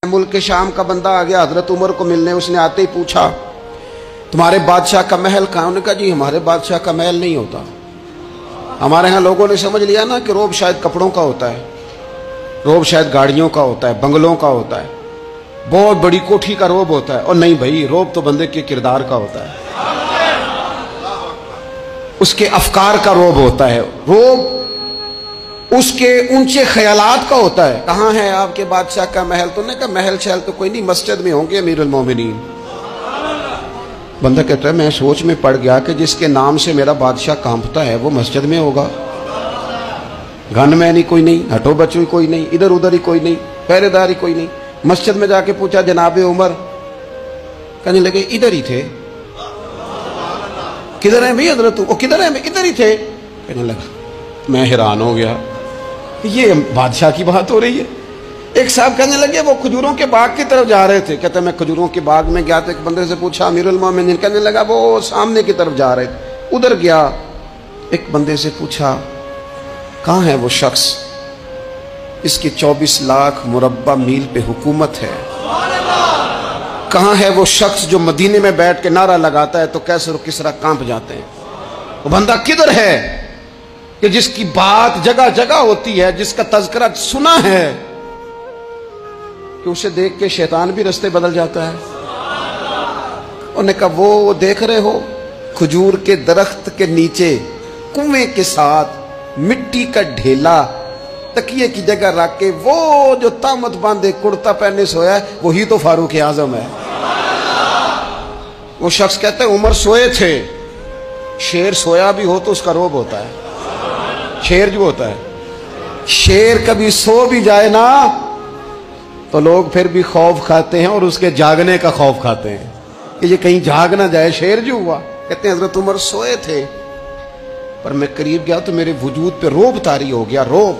मुल्क के शाम का बंदा आ गया हजरत उमर को मिलने। उसने आते ही पूछा तुम्हारे बादशाह का महल कहाँ? उन्होंने कहा जी हमारे बादशाह का महल नहीं होता। हमारे यहाँ लोगों ने समझ लिया ना कि रोब शायद कपड़ों का होता है, रोब शायद गाड़ियों का होता है, बंगलों का होता है, बहुत बड़ी कोठी का रोब होता है। और नहीं भाई, रोब तो बंदे के किरदार का होता है, उसके अफकार का रोब होता है, रोब उसके ऊंचे ख्यालात का होता है। कहाँ है आपके बादशाह का महल? तो ने कहा महल शहल तो कोई नहीं, मस्जिद में होंगे अमीरुल मोमिनीन। बंदा कहता है मैं सोच में पड़ गया कि जिसके नाम से मेरा बादशाह कांपता है वो मस्जिद में होगा। गन मैन ही कोई नहीं, हटो बचो ही कोई नहीं, इधर उधर ही कोई नहीं, पहरेदार ही कोई नहीं। मस्जिद में जाके पूछा जनाबे उमर, कहने लगे इधर ही थे। किधर है भाई हजरत? वो किधर है? इधर ही थे। कहने लगा मैं हैरान हो गया, ये बादशाह की बात हो रही है। एक साहब कहने लगे वो खजूरों के बाग की तरफ जा रहे थे। कहते मैं खजूरों के बाग में गया था। एक बंदे से पूछा अमीरुल मोमिनीन, कहने लगा वो सामने की तरफ जा रहे थे, उधर गया। एक बंदे से पूछा कहाँ है वो शख्स, इसकी 24 लाख मुरब्बा मील पे हुकूमत है। कहाँ है वो शख्स जो मदीने में बैठ के नारा लगाता है तो कैसर और किसरा कांप जाते हैं। वो बंदा किधर है कि जिसकी बात जगह जगह होती है, जिसका तज़किरा सुना है कि उसे देख के शैतान भी रास्ते बदल जाता है। उन्होंने कहा वो देख रहे हो खजूर के दरख्त के नीचे कुएं के साथ मिट्टी का ढेला तकिए की जगह रख के वो जो तामत बांधे कुर्ता पहने सोया है वही तो फारूक आजम है। वो शख्स कहते हैं उमर सोए थे। शेर सोया भी हो तो उसका रोब होता है। शेर जो होता है, शेर कभी सो भी जाए ना तो लोग फिर भी खौफ खाते हैं और उसके जागने का खौफ खाते हैं कि ये कहीं जाग ना जाए। शेर जो हुआ, कहते हैं हजरत उमर सोए थे पर मैं करीब गया तो मेरे वजूद पे रोब तारी हो गया, रोब।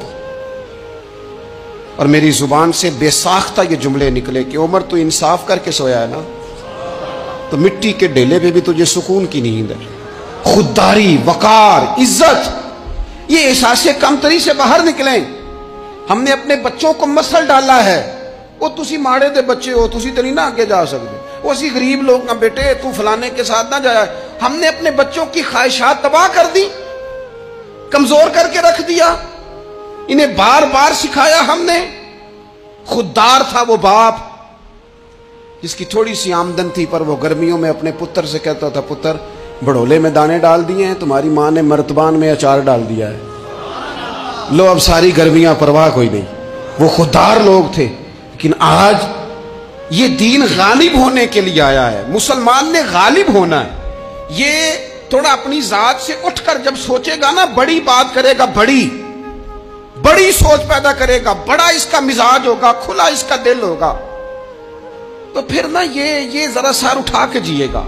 और मेरी जुबान से बेसाख्ता ये जुमले निकले कि उमर तू इंसाफ करके सोया है ना, तो मिट्टी के ढेले पे भी तुझे सुकून की नींद है। खुददारी, वकार, इज्जत, ये एहसासे कमतरी से बाहर निकले। हमने अपने बच्चों को मसल डाला है, वो तुसी माड़े दे बच्चे हो, तुसी तो नहीं ना आगे जा सकते, वो असी गरीब लोग ना बेटे तू फलाने के साथ ना जाया। हमने अपने बच्चों की ख्वाहिशात तबाह कर दी, कमजोर करके रख दिया, इन्हें बार बार सिखाया हमने। खुददार था वो बाप जिसकी थोड़ी सी आमदन थी पर वो गर्मियों में अपने पुत्र से कहता था पुत्र बड़ोले में दाने डाल दिए हैं, तुम्हारी माँ ने मर्तबान में अचार डाल दिया है, लो अब सारी गर्मियां परवाह कोई नहीं। वो खुददार लोग थे। लेकिन आज ये दीन गालिब होने के लिए आया है, मुसलमान ने गालिब होना है। ये थोड़ा अपनी जात से उठकर जब सोचेगा ना, बड़ी बात करेगा, बड़ी बड़ी सोच पैदा करेगा, बड़ा इसका मिजाज होगा, खुला इसका दिल होगा, तो फिर ना ये जरा सर उठा के जिएगा।